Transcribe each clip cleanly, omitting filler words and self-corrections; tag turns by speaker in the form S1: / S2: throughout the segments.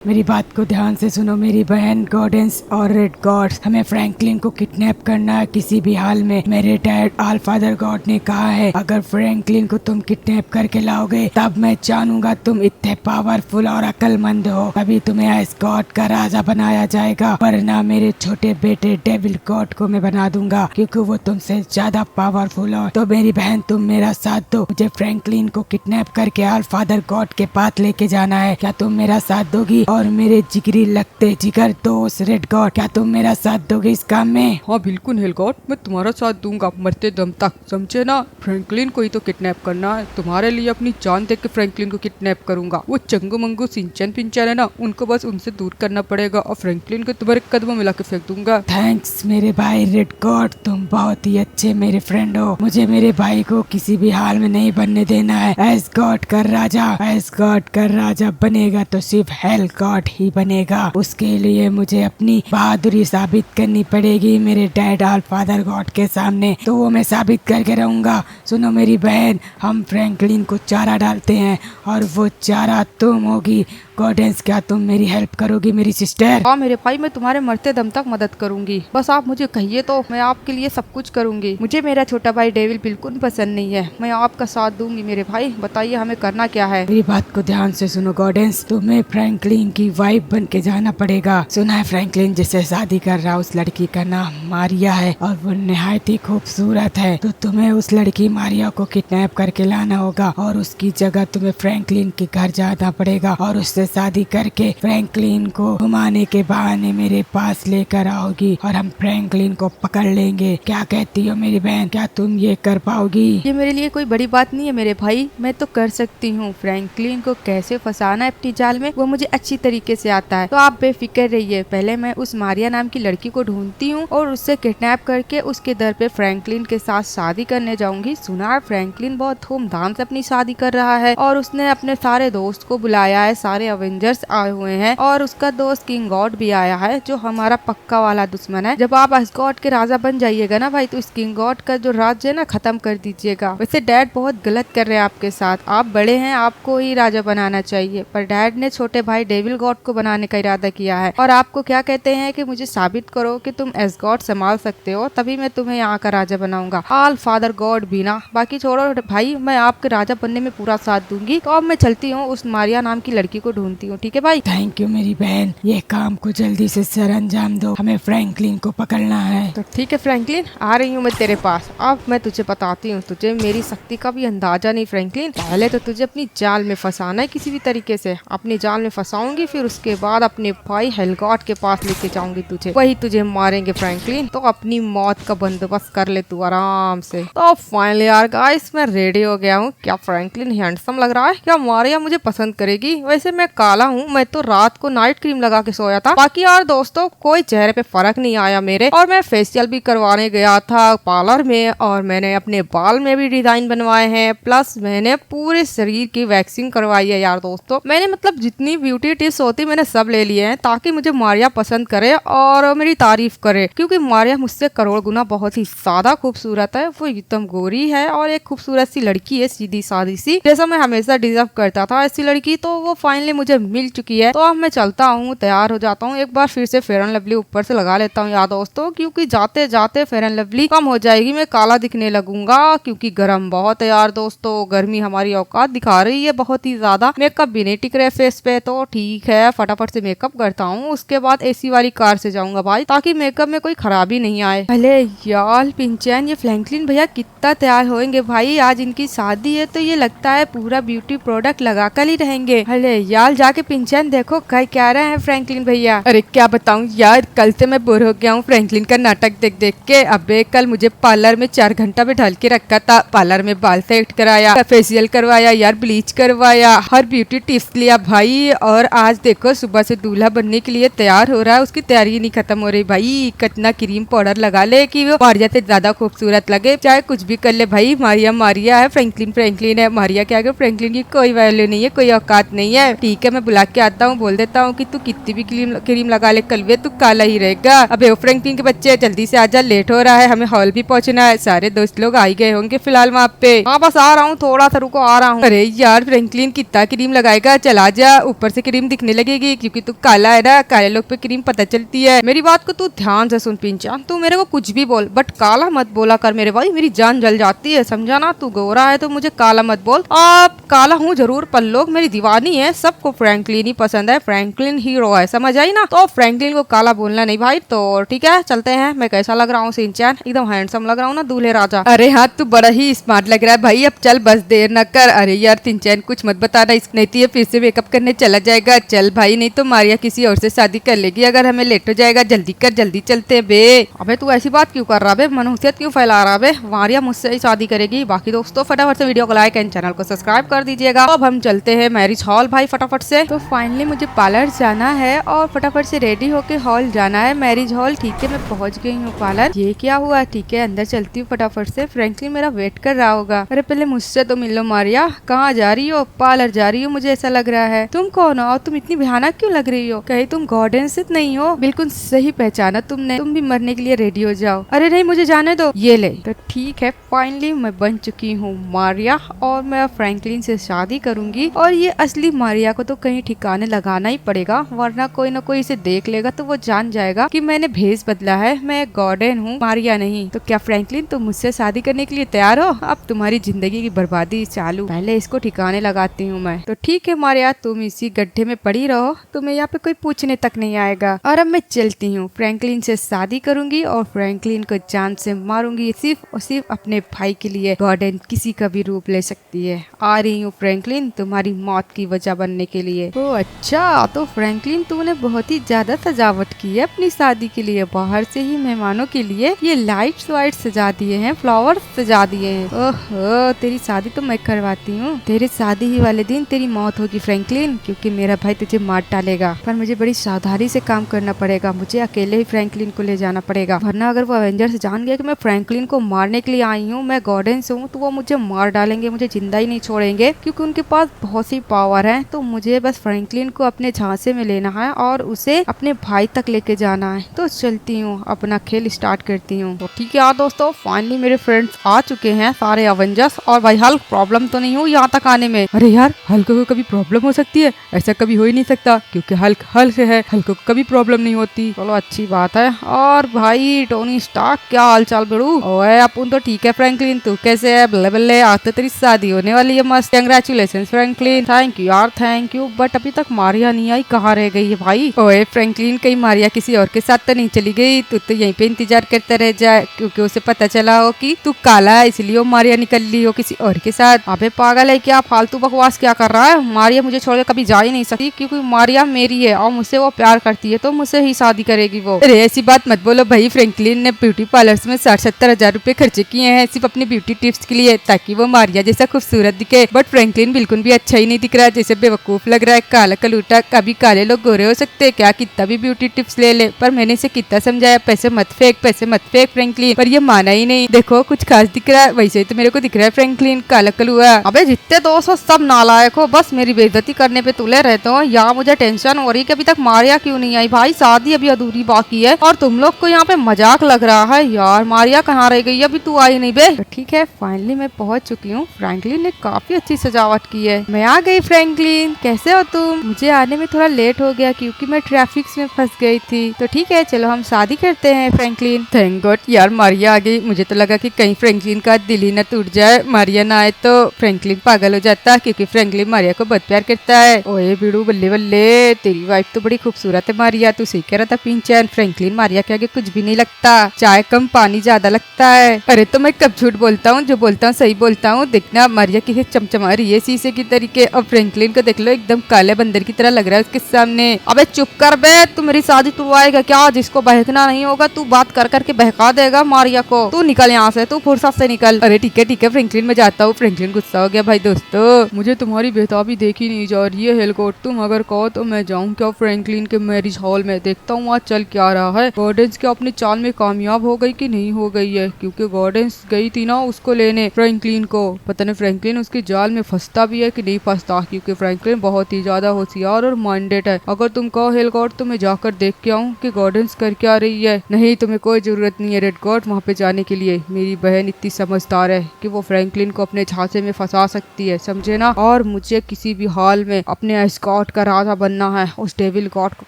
S1: मेरी बात को ध्यान से सुनो मेरी बहन गॉडेंस और रेड गॉड्स, हमें फ्रैंकलिन को किडनैप करना है किसी भी हाल में। मेरे डैड ऑल फादर गॉड ने कहा है अगर फ्रैंकलिन को तुम किडनैप करके लाओगे तब मैं जानूंगा तुम इतने पावरफुल और अक्लमंद हो, तभी तुम्हें इस गॉड का राजा बनाया जाएगा, वरना मेरे छोटे बेटे डेविल गॉड को मैं बना दूंगा क्योंकि वो तुमसे ज्यादा पावरफुल हो। तो मेरी बहन तुम मेरा साथ दो, मुझे फ्रैंकलिन को किडनैप करके ऑल फादर गॉड के पास लेके जाना है। क्या तुम मेरा साथ दोगी? और मेरे जिगरी लगते जिगर दोस्त रेड गॉड, क्या तुम मेरा साथ दोगे इस काम में?
S2: हाँ बिल्कुल हेल गॉड, मैं तुम्हारा साथ दूंगा मरते दम तक, समझे ना। फ्रैंकलिन को ही तो किडनैप करना है, तुम्हारे लिए अपनी जान देख के फ्रैंकलिन को किडनैप करूंगा। वो चंगू मंगू सिंचन पिंचन है ना, उनको बस उनसे दूर करना पड़ेगा और फ्रैंकलिन को तुम्हारे कदमों में लाके फेंक दूंगा।
S1: थैंक्स मेरे भाई रेड गॉड, तुम बहुत ही अच्छे मेरे फ्रेंड हो। मुझे मेरे भाई को किसी भी हाल में नहीं बनने देना है। एस गॉड का राजा, एस गॉड का राजा बनेगा तो सिर्फ हेल गॉड ही बनेगा। उसके लिए मुझे अपनी बहादुरी साबित करनी पड़ेगी मेरे डैड ऑल फादर गॉड के सामने, तो वो मैं साबित करके रहूंगा। सुनो मेरी बहन, हम फ्रैंकलिन को चारा डालते हैं और वो चारा तुम होगी। गॉडेंस, क्या तुम मेरी हेल्प करोगी मेरी सिस्टर?
S2: हाँ मेरे भाई, मैं तुम्हारे मरते दम तक मदद करूंगी, बस आप मुझे कहिए तो मैं आपके लिए सब कुछ करूंगी। मुझे मेरा छोटा भाई डेविल बिल्कुल पसंद नहीं है, मैं आपका साथ दूंगी मेरे भाई। बताइए हमें करना क्या है?
S1: मेरी बात को ध्यान से सुनो गॉडेंस, तुम्हें फ्रैंकलिन की वाइफ बन के जाना पड़ेगा। सुना है फ्रैंकलिन जिससे शादी कर रहा उस लड़की का नाम मारिया है और वो निहायत ही खूबसूरत है, तो तुम्हें उस लड़की मारिया को किडनैप करके लाना होगा और उसकी जगह तुम्हें फ्रैंकलिन के घर जाना पड़ेगा और उससे शादी करके फ्रैंकलिन को घुमाने के बहाने मेरे पास लेकर आओगी और हम फ्रैंकलिन को पकड़ लेंगे। क्या कहती हो मेरी बहन, क्या तुम ये कर पाओगी?
S2: ये मेरे लिए कोई बड़ी बात नहीं है मेरे भाई, मैं तो कर सकती हूँ। फ्रैंकलिन को कैसे फंसाना है अपनी जाल में वो मुझे अच्छी तरीके से आता है, तो आप बेफिक्र रहिए। पहले मैं उस मारिया नाम की लड़की को ढूंढती हूँ और उससे किडनैप करके उसके दर पे फ्रैंकलिन के साथ शादी करने जाऊंगी। सुना है फ्रैंकलिन बहुत धूमधाम से अपनी शादी कर रहा है और उसने अपने सारे दोस्त को बुलाया है, सारे अवेंजर्स आए हुए हैं और उसका दोस्त किंग गॉड भी आया है जो हमारा पक्का वाला दुश्मन है। जब आप एसगॉड के राजा बन जाइएगा ना भाई, तो इस किंग गॉड का जो राज्य है ना खत्म कर दीजिएगा। वैसे डैड बहुत गलत कर रहे हैं आपके साथ, आप बड़े हैं, आपको ही राजा बनाना चाहिए, पर डैड ने छोटे भाई डेविल गॉड को बनाने का इरादा किया है और आपको क्या कहते हैं कि मुझे साबित करो कि तुम एसगॉड संभाल सकते हो, तभी मैं तुम्हें यहाँ का राजा बनाऊंगा। ऑल फादर गॉड भी ना, बाकी छोड़ो भाई, मैं आपके राजा बनने में पूरा साथ दूंगी। तो अब मैं चलती हूँ, उस मारिया नाम की लड़की को ढूंढती हूँ, ठीक है भाई?
S1: थैंक यू मेरी बहन, ये काम को जल्दी से सर अंजाम दो, हमें फ्रैंकलिन को पकड़ना है।
S2: तो ठीक है फ्रैंकलिन, आ रही हूँ मैं तेरे पास। अब मैं तुझे बताती हूँ, तुझे मेरी शक्ति का भी अंदाजा नहीं फ्रैंकलिन। पहले तो तुझे अपनी जाल में फंसाना है किसी भी तरीके से, अपनी जाल में फंसाऊंगी, फिर उसके बाद अपने भाई हेलगॉड के पास लेके जाऊंगी तुझे, वही तुझे मारेंगे फ्रैंकलिन। तो अपनी मौत का बंदोबस्त कर ले तू आराम से। तो फाइनली यार गाइस, मैं रेडी हो गया हूँ। क्या फ्रैंकलिन हैंडसम लग रहा है? क्या मारिया मुझे पसंद करेगी? वैसे मैं काला हूँ, मैं तो रात को नाइट क्रीम लगा के सोया था। बाकी यार दोस्तों, कोई चेहरे पे फर्क नहीं आया मेरे, और मैं फेशियल भी करवाने गया था पार्लर में और मैंने अपने बाल में भी डिजाइन बनवाए हैं, प्लस मैंने पूरे शरीर की वैक्सिंग करवाई है यार दोस्तों। मैंने मतलब जितनी ब्यूटी टिप्स होती मैंने सब ले लिए हैं ताकि मुझे मारिया पसंद करे और मेरी तारीफ करे, क्योंकि मारिया मुझसे करोड़ गुना बहुत ही ज्यादा खूबसूरत है। वो एकदम गोरी है और एक खूबसूरत सी लड़की है, सीधी सादी सी, जैसा मैं हमेशा डिजर्व करता था ऐसी लड़की। तो वो फाइनली मुझे मिल चुकी है। तो अब मैं चलता हूँ, तैयार हो जाता हूँ, एक बार फिर से फेयर एंड लवली ऊपर से लगा लेता हूँ यार दोस्तों, क्योंकि जाते जाते फेयर एंड लवली कम हो जाएगी, मैं काला दिखने लगूंगा, क्योंकि गर्म बहुत है यार दोस्तों। गर्मी हमारी औकात दिखा रही है बहुत ही ज्यादा। मेकअप भी नहीं टिक रहे फेस पे, तो ठीक है फटाफट से मेकअप करता हूँ, उसके बाद एसी वाली कार से जाऊंगा भाई, ताकि मेकअप में कोई खराबी नहीं आए। पहले यार पिंचन, ये फ्रैंकलिन भैया कितना तैयार होंगे भाई, आज इनकी शादी है तो ये लगता है पूरा ब्यूटी प्रोडक्ट लगा कर ही रहेंगे। अरे यार जाके पिंचन देखो क्या रहे हैं फ्रैंकलिन भैया। अरे क्या बताऊं यार, कल से मैं बोर हो गया हूँ फ्रैंकलिन का नाटक देख देख के। अबे कल मुझे पार्लर में 4 घंटा बैठा के रखा था, पार्लर में बाल सेट कराया, फेशियल करवाया यार, ब्लीच करवाया, हर ब्यूटी टिप्स लिया भाई, और आज देखो सुबह से दूल्हा बनने के लिए तैयार हो रहा है, उसकी तैयारी नहीं खत्म हो रही भाई। कितना क्रीम पाउडर लगा ले कि वो मारिया से ज्यादा खूबसूरत लगे, चाहे कुछ भी कर ले भाई। मारिया मारिया है, फ्रैंकलिन फ्रैंकलिन है, मारिया के आगे फ्रैंकलिन की कोई वैल्यू नहीं है, कोई औकात नहीं है। ठीक ठीक है मैं बुला के आता हूँ, बोल देता हूँ कि तू कितनी भी क्रीम लगा ले कलवे तू काला ही रहेगा। अबे फ्रैंकलिन के बच्चे जल्दी से आजा, लेट हो रहा है, हमें हॉल भी पहुंचना है। सारे दोस्त लोग आ ही गए होंगे फिलहाल वहाँ पे। हाँ बस आ रहा हूँ, थोड़ा सा रुको आ रहा हूँ। अरे यार फ्रैंकलिन कितना क्रीम लगाएगा, चला जा, ऊपर से क्रीम दिखने लगेगी क्योंकि तू काला है ना, काले लोग पे क्रीम पता चलती है। मेरी बात को तू ध्यान से सुन पिंचान, तू मेरे को कुछ भी बोल बट काला मत बोला कर मेरे भाई, मेरी जान जल जाती है समझा ना। तू गोरा है तो मुझे काला मत बोल। अब काला हूँ जरूर पर लोग मेरी दीवानी है, सबको फ्रैंकलिन ही पसंद है, फ्रैंकलिन हीरो है समझ आई ना। तो फ्रैंकलिन को काला बोलना नहीं भाई। तो ठीक है चलते हैं। मैं कैसा लग रहा हूँ सिंचैन, एकदम हैंडसम लग रहा हूँ ना दूल्हे राजा। अरे हाँ तू बड़ा ही स्मार्ट लग रहा है भाई, अब चल बस देर न कर। अरे यार सिंचैन कुछ मत बताना, इस नहीं तो ये फिर से मेकअप करने चला जाएगा। चल भाई नहीं तो मारिया किसी और से शादी कर लेगी अगर हमें लेट हो जाएगा। जल्दी कर जल्दी चलते बे। अबे तू ऐसी बात क्यों कर रहा बे, मनहूसियत क्यों फैला रहा बे, मारिया मुझसे ही शादी करेगी। बाकी दोस्तों फटाफट से वीडियो को लाइक एंड चैनल को सब्सक्राइब कर दीजिएगा। अब हम चलते हैं मैरिज हॉल भाई फटाफट से। तो फाइनली मुझे पार्लर जाना है और फटाफट से रेडी होके हॉल जाना है, मैरिज हॉल। ठीक है मैं पहुंच गई हूँ पार्लर। ये क्या हुआ, ठीक है अंदर चलती हूँ फटाफट से। फ्रैंकलिन मेरा वेट कर रहा होगा। अरे पहले मुझसे तो मिल लो मारिया, कहाँ जा रही हो? पार्लर जा रही हो मुझे ऐसा लग रहा है। तुम कौन हो और तुम इतनी भयानक क्यों लग रही हो? कहीं तुम गॉर्डन से नहीं हो? बिल्कुल सही पहचाना तुमने, तुम भी मरने के लिए रेडी हो जाओ। अरे नहीं मुझे जाने दो। ये ले। तो ठीक है फाइनली मैं बन चुकी हूँ मारिया और मैं फ्रैंकलिन से शादी करूंगी। और ये असली मारिया को तो कहीं ठिकाने लगाना ही पड़ेगा वरना कोई ना कोई इसे देख लेगा तो वो जान जाएगा कि मैंने भेस बदला है, मैं गॉर्डन हूँ मारिया नहीं। तो क्या फ्रैंकलिन तुम मुझसे शादी करने के लिए तैयार हो? अब तुम्हारी जिंदगी की बर्बादी चालू, पहले इसको ठिकाने लगाती हूँ मैं। तो ठीक है मारिया तुम इसी गड्ढे में पड़ी रहो, तुम्हें यहाँ पे कोई पूछने तक नहीं आएगा। और अब मैं चलती हूँ, फ्रैंकलिन से शादी करूंगी और फ्रैंकलिन को जान से मारूंगी सिर्फ और सिर्फ अपने भाई के लिए। गॉर्डन किसी का भी रूप ले सकती है। आ रही हूँ फ्रैंकलिन तुम्हारी मौत की वजह बनने के लिए। ओ अच्छा तो फ्रैंकलिन तुमने बहुत ही ज्यादा सजावट की है अपनी शादी के लिए, बाहर से ही मेहमानों के लिए ये लाइट्स वाइट सजा दिए हैं, फ्लावर्स सजा दिए हैं। ओहो तेरी शादी तो मैं करवाती हूँ, तेरे शादी ही वाले दिन तेरी मौत होगी फ्रैंकलिन, क्योंकि मेरा भाई तुझे मार डालेगा। पर मुझे बड़ी सावधानी से काम करना पड़ेगा, मुझे अकेले ही फ्रैंकलिन को ले जाना पड़ेगा वरना अगर वो एवेंजर्स जान गया कि मैं फ्रैंकलिन को मारने के लिए आई हूँ, मैं गॉर्डन से हूँ, तो वो मुझे मार डालेंगे, मुझे जिंदा ही नहीं छोड़ेंगे क्योंकि उनके पास बहुत सी पावर है। तो मुझे बस फ्रैंकलिन को अपने झांसे में लेना है और उसे अपने भाई तक लेके जाना है। तो चलती हूँ अपना खेल स्टार्ट करती हूँ। तो ठीक है दोस्तों फाइनली मेरे फ्रेंड्स आ चुके हैं सारे एवेंजर्स। और भाई हल्क प्रॉब्लम तो नहीं हो यहाँ तक आने में? अरे यार हल्क को कभी प्रॉब्लम हो सकती है? ऐसा कभी हो ही नहीं सकता क्योंकि हल्क हल्क है, हल्क को कभी प्रॉब्लम नहीं होती। चलो अच्छी बात है। और भाई टोनी स्टार्क क्या हाल चाल बेड़ू? ओए अपन तो ठीक है फ्रैंकलिन, तू कैसे है? बल्ले बल्ले आज तो तेरी शादी होने वाली है मस्त। Congratulation Franklin. थैंक यू यार थैंक यू। बट अभी तक मारिया नहीं आई, कहाँ रह गई है भाई? ओए फ्रैंकलिन कहीं मारिया किसी और के साथ तो नहीं चली गई? तू तो यहीं पे इंतजार करते रह जाए क्योंकि उसे पता चला हो कि तू काला है इसलिए वो मारिया निकल ली हो किसी और के साथ। अबे पागल है क्या, फालतू बकवास क्या कर रहा है? मारिया मुझे छोड़ के कभी जा ही नहीं सकती क्योंकि मारिया मेरी है और मुझसे वो प्यार करती है तो मुझसे ही शादी करेगी वो। अरे ऐसी बात मत बोलो भाई, फ्रैंकलिन ने ब्यूटी पार्लर्स में 60-70 हजार रुपए खर्चे किए हैं सिर्फ अपनी ब्यूटी टिप्स के लिए ताकि वो मारिया जैसा खूबसूरत दिखे। बट फ्रैंकलिन बिल्कुल भी अच्छा ही नहीं दिख रहा है, जैसे बेवकूफ लग रहा है, काला कलूटा। कभी काले लोग गोरे हो सकते हैं क्या? कितना भी ब्यूटी टिप्स ले ले। पर मैंने इसे कितना समझाया पैसे मत फेंक फ्रैंकलिन, पर ये माना ही नहीं। देखो कुछ खास दिख रहा है, वैसे ही तो मेरे को दिख रहा है फ्रैंकलिन काला कलुआ। अबे जितने दोस्त हो सब नालायक हो, बस मेरी बेइज्जती करने पे तुले रहते हो। यहाँ मुझे टेंशन हो रही है कि अभी तक मारिया क्यों नहीं आई। भाई शादी अभी अधूरी बाकी है और तुम लोग को यहाँ पे मजाक लग रहा है यार। मारिया कहाँ रह गई, अभी तू आई नहीं बे। तो ठीक है फाइनली मैं पहुंच चुकी हूँ। फ्रैंकलिन ने काफी अच्छी सजावट की है। मैं आ गई फ्रैंकलिन, कैसे हो तुम? मुझे आने में थोड़ा लेट हो गया क्योंकि मैं ट्रैफिक में फंस गई थी। तो ठीक है चलो हम शादी करते हैं फ्रैंकलिन। थैंक गॉड यार मारिया आ गई। मुझे तो लगा कि कहीं फ्रैंकलिन का दिल ही न टूट जाए, मारिया ना आए तो फ्रैंकलिन पागल हो जाता क्योंकि फ्रैंकलिन मारिया को बहुत प्यार करता है। ओए बिड़ू बल्ले बल्ले, तेरी वाइफ तो बड़ी खूबसूरत है मारिया, तू सही कह रहा था पिंचन। फ्रैंकलिन मारिया के आगे कुछ भी नहीं लगता, चाय कम पानी ज्यादा लगता है। अरे तो मैं कब झूठ बोलता हूँ, जो बोलता हूँ सही बोलता हूँ। देखना मारिया की चमचमा रही है शीशे की तरीके। और फ्रैंकलिन को देख लो एकदम काले बंदर की तरह लग रहा है उसके सामने। अबे चुप कर बे, तू मेरी शादी तुड़वाएगा क्या? जिसको बहकना नहीं होगा तू बात कर करके बहका देगा मारिया को। तू निकल यहाँ से, तू फुर्सत से निकल। अरे ठीक है फ्रैंकलिन मैं जाता हूँ। फ्रैंकलिन गुस्सा हो गया। भाई दोस्तों मुझे तुम्हारी बेताबी देखी नहीं जा रही है हेलकोट, तुम अगर कहो तो मैं जाऊँ क्या फ्रैंकलिन के मैरिज हॉल में, देखता हूँ वहाँ चल क्या रहा है। गॉर्डन्स क्या अपनी चाल में कामयाब हो गई कि नहीं हो गई है? क्योंकि गॉर्डन्स गई थी ना उसको लेने फ्रैंकलिन को, पता नहीं फ्रैंकलिन उसकी जाल में फंसता भी है कि नहीं फंसता क्योंकि फ्रैंकलिन बहुत ही ज्यादा होशियार और माइंडेड है। अगर तुम कहो हेल गॉड तो मैं जाकर देख के आऊँ कि गॉर्डेंस करके आ रही है। नहीं, तुम्हें कोई जरूरत नहीं है रेड गॉड वहाँ पे जाने के लिए। मेरी बहन इतनी समझदार है कि वो फ्रैंकलिन को अपने झांसे में फंसा सकती है, समझे ना। और मुझे किसी भी हाल में अपने एस्कॉर्ट का राजा बनना है। उस डेविल गॉड को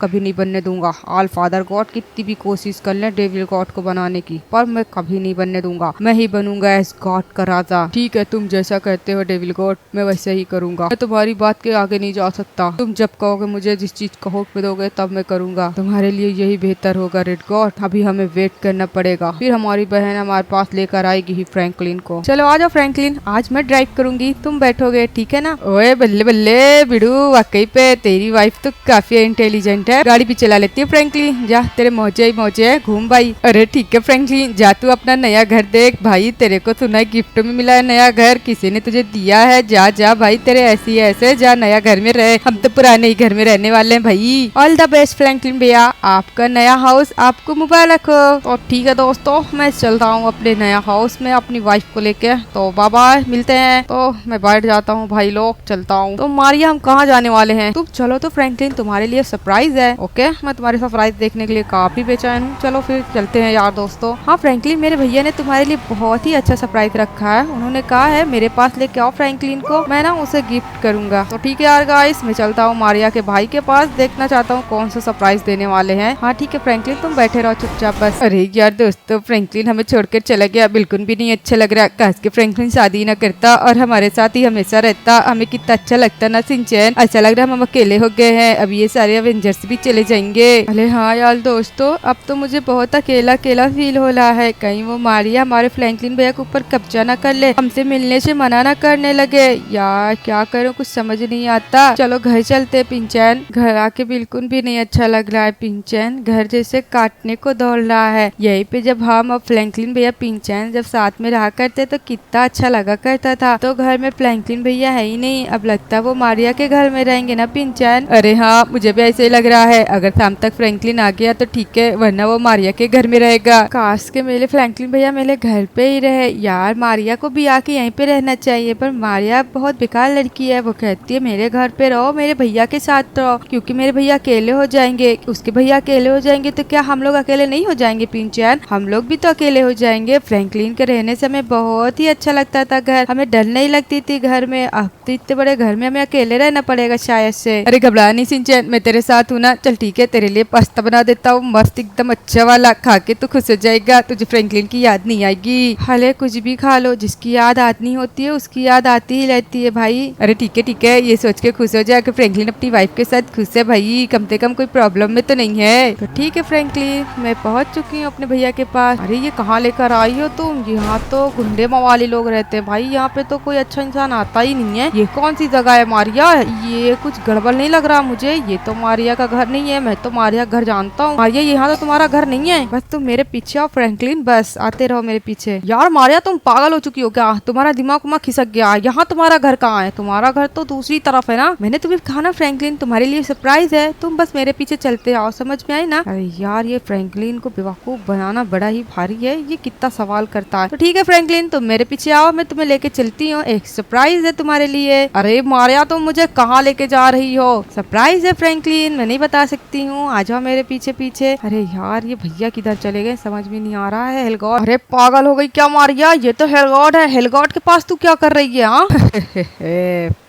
S2: कभी नहीं बनने दूंगा। ऑल फादर गॉड कितनी भी कोशिश कर ले डेविल गॉड को बनाने की, पर मैं कभी नहीं बनने दूंगा। मैं ही बनूंगा एस्कॉर्ट का राजा। ठीक है, तुम जैसा कहते हो डेविल गॉड, मैं वैसे ही करूंगा। मैं तुम्हारी बात के आगे नहीं जा सकता। तुम जब कहोगे मुझे, जिस चीज का हुक्म दोगे तब मैं करूंगा। तुम्हारे लिए यही बेहतर होगा रेड गॉड। अभी हमें वेट करना पड़ेगा, फिर हमारी बहन हमारे पास लेकर आएगी ही फ्रैंकलिन को। चलो आ जाओ फ्रैंकलिन, आज मैं ड्राइव करूंगी, तुम बैठोगे, ठीक है ना। ओए बल्ले बल्ले बिडू, वाकई पे तेरी वाइफ तो काफी इंटेलिजेंट है। गाड़ी भी चला लेती है फ्रैंकलिन। जा, तेरे मौजे ही मौजे है, घूम भाई। अरे ठीक है फ्रैंकलिन, जा तू अपना नया घर देख भाई। तेरे को सुना है गिफ्ट में मिला है नया घर, किसी ने तुझे दिया है। जा जा भाई, तेरे ऐसी ऐसे जा, नया घर में रहे। हम तो पुराने ही घर में रहने वाले हैं भाई। ऑल द बेस्ट फ्रैंकलिन भैया, आपका नया हाउस आपको मुबारक हो। तो ठीक है दोस्तों, मैं चलता हूँ अपने नया हाउस में अपनी वाइफ को लेके। तो बाय बाय, मिलते हैं। तो मैं बैठ जाता हूँ भाई लोग, चलता हूँ। तो मारिया, हम कहाँ जाने वाले हैं? तुम चलो तो फ्रैंकलिन, तुम्हारे लिए सरप्राइज है। ओके, मैं तुम्हारे सरप्राइज देखने के लिए काफी बेचैन हूँ। चलो फिर चलते हैं यार दोस्तों। हाँ फ्रैंकलिन, मेरे भैया ने तुम्हारे लिए बहुत ही अच्छा सरप्राइज रखा है। उन्होंने कहा है मेरे पास लेके आओ फ्रैंकलिन को, मैं ना उसे गिफ्ट करूंगा। तो ठीक है यार गाइस, मैं चलता हूँ मारिया के भाई के पास, देखना चाहता हूँ कौन सा सरप्राइज देने वाले हैं। हाँ ठीक है फ्रैंकलिन, तुम बैठे रहो चुपचाप बस। अरे यार दोस्तों, फ्रैंकलिन हमें छोड़कर चला गया, बिल्कुल भी नहीं अच्छा लग रहा। काश के फ्रैंकलिन शादी न करता और हमारे साथ ही हमेशा रहता, हमें कितना अच्छा लगता ना सिंचैन। अच्छा लग रहा है हम अकेले हो गए हैं, अब ये सारे एवेंजर्स भी चले जाएंगे। अरे हाँ यार दोस्तों, अब तो मुझे बहुत अकेला अकेला फील हो रहा है। कहीं वो मारिया हमारे फ्रैंकलिन भैया के ऊपर कब्जा न कर ले, हमसे मिलने से मना न करने लगे। यार क्या करूँ, कुछ समझ नहीं आता। चलो घर चलते पिंचैन, घर आके बिल्कुल भी नहीं अच्छा लग रहा है। पिंचैन घर जैसे काटने को दौड़ रहा है। यही पे जब हम और फ्रैंकलिन भैया पिंचैन जब साथ में रहा करते तो कितना अच्छा लगा करता था। तो घर में फ्रैंकलिन भैया है ही नहीं, अब लगता है वो मारिया के घर में रहेंगे ना पिंचैन। अरे हाँ, मुझे भी ऐसे ही लग रहा है। अगर शाम तक फ्रैंकलिन आ गया तो ठीक है, वरना वो मारिया के घर में रहेगा। काश के मेरे फ्रैंकलिन भैया मेरे घर पे ही रहे। यार मारिया को भी आके यहीं पे रहना चाहिए, पर मारिया बहुत बेकार लड़की है। वो कहती है मेरे घर पे रहो, मेरे भैया के साथ रहो, क्योंकि मेरे भैया अकेले हो जाएंगे। उसके भैया अकेले हो जाएंगे तो क्या हम लोग अकेले नहीं हो जाएंगे पिंचैन? हम लोग भी तो अकेले हो जाएंगे। फ्रैंकलिन के रहने से हमें बहुत ही अच्छा लगता था घर, हमें डर नहीं लगती थी घर में। अब तो इतने बड़े घर में हमें अकेले रहना पड़ेगा शायद से। अरे घबरा नहीं सिंचैन, मैं तेरे साथ हूँ ना। चल ठीक है, तेरे लिए पास्ता बना देता हूँ मस्त एकदम अच्छा वाला, खा के तू खुश हो जाएगा, तुझे फ्रैंकलिन की याद नहीं आएगी। हले कुछ भी खा लो, जिसकी याद आती होती है उसकी याद आती ही रहती है भाई। अरे ठीक है, ये सोच के खुश हो जाए कि फ्रैंकलिन अपनी वाइफ के साथ खुश है भाई, कम से कम कोई प्रॉब्लम में तो नहीं है। तो ठीक है फ्रैंकलिन, मैं पहुंच चुकी हूँ अपने भैया के पास। अरे ये कहाँ लेकर आई हो तुम? यहाँ तो गुंडे मवाली लोग रहते हैं भाई, यहाँ पे तो कोई अच्छा इंसान आता ही नहीं है। ये कौन सी जगह है मारिया? ये कुछ गड़बड़ नहीं लग रहा मुझे, ये तो मारिया का घर नहीं है। मैं तो मारिया घर जानता हूँ। मारिया यहाँ तो तुम्हारा घर नहीं है, बस तुम मेरे पीछे आओ फ्रैंकलिन, बस आते रहो मेरे पीछे। यार मारिया तुम पागल हो चुकी हो क्या? तुम्हारा दिमाग में खिसक गया? यहाँ तुम्हारा घर कहाँ है? तुम्हारा घर तो दूसरी तरफ है ना। मैंने तुम्हें कहा ना फ्रैंकलिन तुम्हारे लिए सरप्राइज है, तुम बस मेरे पीछे चलते आओ, समझ में आई ना? अरे यार ये फ्रैंकलिन को बेवकूफ बनाना बड़ा ही भारी है, ये कितना सवाल करता है। तो ठीक है फ्रैंकलिन, तुम मेरे पीछे आओ, मैं तुम्हें लेके चलती हूँ, एक सरप्राइज है तुम्हारे लिए। अरे मारिया तुम मुझे कहाँ लेके जा रही हो? सरप्राइज है फ्रैंकलिन, मैं नहीं बता सकती हूँ, आ जाओ मेरे पीछे पीछे। अरे यार ये भैया किधर चले गए, समझ में नहीं आ रहा है। हेलगॉड, अरे पागल हो गई क्या मारिया? ये तो हेलगॉड है, हेलगॉड के पास तू क्या कर रही है? हाँ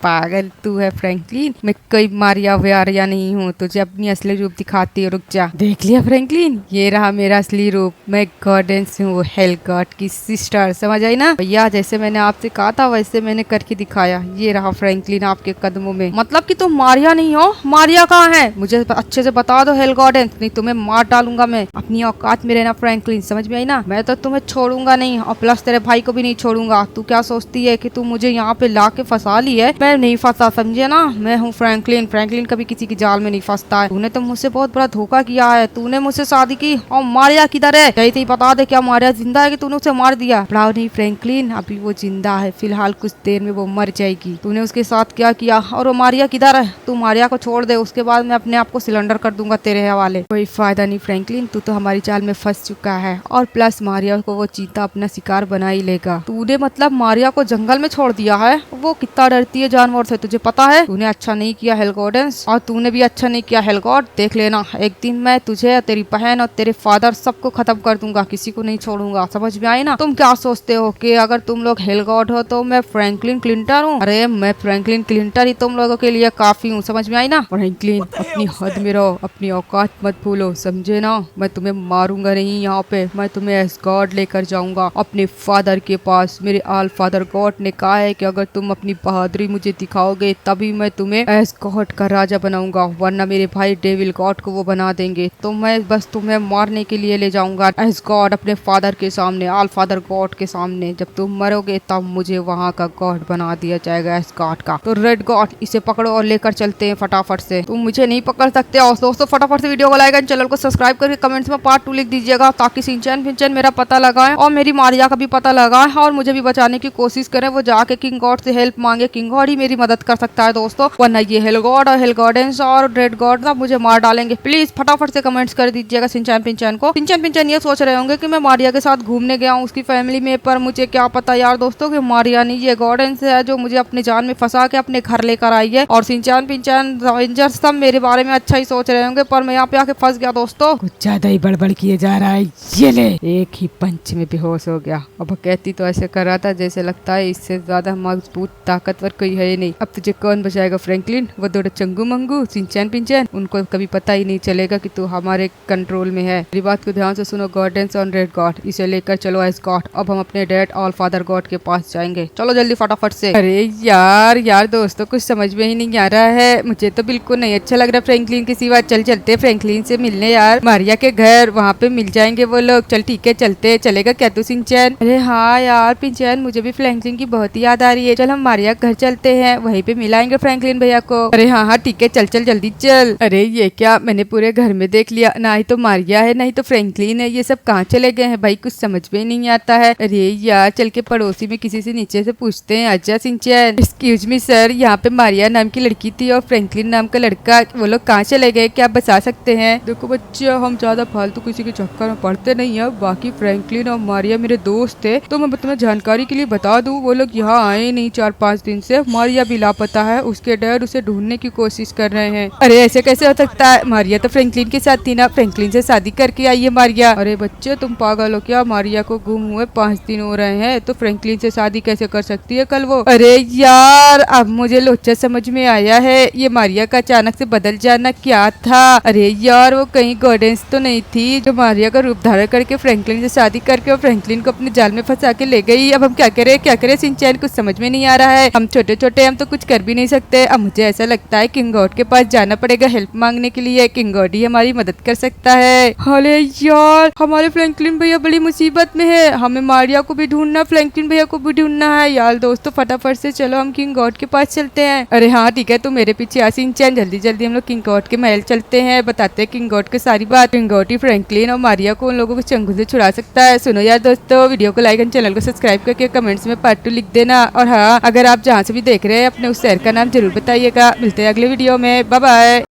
S2: पागल तू है फ्रैंकलिन, मैं कोई मारिया व्यारिया नहीं हूँ, तुझे अपनी असली रूप दिखाती हूँ, रुक जा। देख लिया फ्रैंकलिन, ये रहा मेरा असली रूप, मैं गॉडेंस हूँ, हेलगॉड की सिस्टर, समझ आई ना भैया? जैसे मैंने आपसे कहा था वैसे मैंने करके दिखाया। ये रहा फ्रैंकलिन आपके कदमों में। मतलब कि तुम मारिया नहीं हो? मारिया कहाँ है मुझे अच्छे से बता दो हेलगॉडेंस, नहीं तुम्हें मार डालूंगा मैं। अपनी औकात में रहना फ्रैंकलिन, समझ में आई ना? मैं तो तुम्हें छोड़ूंगा नहीं, और प्लस तेरे भाई को भी नहीं छोड़ूंगा। तू क्या सोचती है कि तू मुझे यहाँ पे ला के फंसा ली है? मैं नहीं फंसा, समझे ना? मैं हूँ फ्रैंकलिन, फ्रैंकलिन कभी किसी की जाल में नहीं फंसता है। तूने तो मुझसे बहुत बड़ा धोखा किया है, तूने मुझसे शादी की और मारिया किधर है? कहीं थी बता दे, क्या मारिया जिंदा है कि तूने उसे मार दिया? पढ़ाओ नहीं फ्रैंकलिन, अभी वो जिंदा है, फिलहाल कुछ देर में वो मर जाएगी। तूने उसके साथ क्या किया? और वो मारिया किधर है? तू मारिया को छोड़ दे, उसके बाद मैं अपने आप को सिलेंडर कर दूंगा तेरे हवाले। कोई फायदा नहीं फ्रैंकलिन, तू तो हमारी चाल में फंस चुका है, और प्लस मारिया को वो चीता अपना शिकार बना ही लेगा। तूने मतलब मारिया को जंगल में छोड़ दिया है? वो कितना डरती है जानवर से, तुझे पता है, तूने अच्छा नहीं किया हेलगॉर्डेंस, और तूने भी अच्छा नहीं किया हेलगॉड। देख लेना एक दिन मैं तुझे, तेरी बहन और तेरे फादर सबको खत्म कर दूंगा, किसी को नहीं छोड़ूंगा। समझ में आई ना? तुम क्या सोचते हो कि अगर तुम लोग हेलगॉड हो तो मैं फ्रैंकलिन क्लिंटन हूँ? अरे मैं फ्रैंकलिन क्लिंटन ही तुम लोगों के लिए काफी हूँ। समझ में आई ना? फ्रैंकलिन अपनी हद में रहो, अपनी औकात मत भूलो, समझे ना? मैं तुम्हें मारूंगा नहीं यहाँ पे, मैं तुम्हें एस्गॉर्ड लेकर जाऊंगा अपने फादर के पास। मेरे आल फादर गॉड ने कहा है कि अगर तुम अपनी बहादुरी मुझे दिखाओगे तभी मैं तुम्हें एस्गॉर्ड का राजा बनाऊंगा, वरना मेरे भाई डेविल गॉड को वो बना देंगे। तो मैं बस तुम्हें मारने के लिए ले जाऊंगा एस्गॉर्ड अपने फादर के सामने, आल फादर गॉड के सामने। जब तुम मरोगे तब मुझे वहाँ का गॉड बना दिया जाएगा एस्गॉर्ड का। तो रेड गॉड इसे पकड़ो और लेकर चलते हैं फटाफट से। तुम मुझे नहीं पकड़ सकते। और दोस्तों फटाफट से वीडियो को लाइक एंड चैनल को सब्सक्राइब करके कमेंट्स में पार्ट 2 लिख दीजिएगा, ताकि सिंचैन पिंचैन मेरा पता लगाए और मेरी मारिया का भी पता लगाए और मुझे भी बचाने की कोशिश करें। वो जाके किंग गॉड से हेल्प मांगे, किंग गॉड ही मेरी मदद कर सकता है दोस्तों, वरना ये हेलगॉड और हेलगॉर्डेंस और रेड गॉड ना मुझे मार डालेंगे। प्लीज फटाफट से कमेंट्स कर दीजिएगा सिंचैन पिंचैन को। सिंचैन पिंचैन ये सोच रहे होंगे कि मैं मारिया के साथ घूमने गया हूँ उसकी फैमिली में, पर मुझे क्या पता यार दोस्तों कि मारिया नहीं, ये गॉर्डेंस है जो मुझे अपने जान में फंसा के अपने घर लेकर आई है। और सिंचैन पिंचैन एवेंजर्स सब मेरे बारे में अच्छा ही सोच रहे होंगे, पर मैं यहाँ पे आके फंस गया दोस्तों।
S1: कुछ ज्यादा ही बड़बड़ किए जा रहा है। ये ले,
S2: एक ही पंच में बेहोश हो गया। अब कहती तो ऐसे कर रहा था जैसे लगता है इससे ज्यादा मजबूत ताकतवर कोई है ही नहीं। अब तुझे कौन बचाएगा फ्रैंकलिन? वो दो चंगू मंगू सिंचैन पिंचैन, उनको कभी पता ही नहीं चलेगा कि तू हमारे कंट्रोल में है। मेरी बात को ध्यान से सुनो गॉर्डेंस और रेड गॉड, इसे लेकर चलो एस्गॉड। अब हम अपने डैड ऑल फादर गॉड के पास जाएंगे, चलो जल्दी फटाफट से। अरे यार दोस्तों कुछ समझ में ही नहीं आ रहा है, मुझे तो बिल्कुल नहीं अच्छा लग रहा फ्रैंकलिन के सिवा। चल चलते फ्रैंकलिन से मिलने यार, मारिया के घर, वहाँ पे मिल जाएंगे वो लोग। चल ठीक है चलते, चलेगा क्या तू सिंचैन? अरे हाँ यार पिंचैन, मुझे भी फ्रैंकलिन की बहुत याद आ रही है। चल हम मारिया घर चलते हैं, वहीं पे मिलाएंगे फ्रैंकलिन भैया को। अरे हाँ ठीक है, चल चल जल्दी चल। अरे ये क्या, मैंने पूरे घर में देख लिया, ना ही तो मारिया है ना ही तो फ्रैंकलिन है, ये सब कहाँ चले गए हैं भाई? कुछ समझ में नहीं आता है। अरे यार चल के पड़ोसी में किसी से नीचे से पूछते हैं। अच्छा सिंचैन, एक्सक्यूज मी सर, यहाँ पे मारिया नाम की लड़की थी और फ्रैंकलिन नाम का लड़का, वो लोग कहाँ चले गए, क्या आप बता सकते हैं? देखो बच्चा, हम ज्यादा फालतू किसी के चक्कर में पड़ते नहीं है। बाकी फ्रैंकलिन और मारिया मेरे दोस्त थे, तो मैं तुम्हें जानकारी के लिए बता दूं, वो लोग यहाँ आए नहीं 4-5 दिन से। मारिया भी लापता है, उसके डैड उसे ढूंढने की कोशिश कर रहे हैं। अरे ऐसे कैसे हो सकता है? मारिया तो फ्रैंकलिन के साथ थी ना, फ्रैंकलिन से शादी करके आई है मारिया। अरे बच्चे तुम पागल हो क्या? मारिया को गुम हुए 5 दिन हो रहे हैं, तो फ्रैंकलिन से शादी कैसे कर सकती है कल वो? अरे यार अब मुझे लोचा समझ में आया है, ये मारिया का अचानक से बदल जाना क्या था? अरे यार वो कहीं गॉर्डेंस तो नहीं थी जो मारिया का रूप धारण करके फ्रैंकलिन से शादी करके और फ्रैंकलिन को अपने जाल में फंसा के ले गई। अब हम क्या करें सिंचैन? कुछ समझ में नहीं आ रहा है। हम छोटे छोटे, हम तो कुछ कर भी नहीं सकते। अब मुझे ऐसा लगता है किंग गॉड के पास जाना पड़ेगा हेल्प मांगने के लिए, किंग गॉड ही हमारी मदद कर सकता है। अरे यार हमारे फ्रैंकलिन भैया बड़ी मुसीबत में है, हमें मारिया को भी ढूंढना, फ्रैंकलिन भैया को भी ढूंढना है। यार दोस्तों फटाफट से चलो हम किंग गॉड के पास चलते हैं। अरे हाँ ठीक है, तू मेरे पीछे आ सिंचैन, जल्दी जल्दी हम लोग किंग गॉड के महल चलते हैं, बताते हैं किंग गॉड की सारी बात। किंग गॉड ही फ्रैंकलिन और मारिया को उन लोगों को चंगू से छुड़ा सकता है। सुनो यार दोस्तों, वीडियो को लाइक एंड चैनल को सब्सक्राइब करके कमेंट्स में पार्ट 2 लिख देना। और हाँ, अगर आप जहाँ से भी देख रहे हैं अपने उस शहर का नाम जरूर बताइएगा। मिलते हैं अगले वीडियो में, बाय बाय।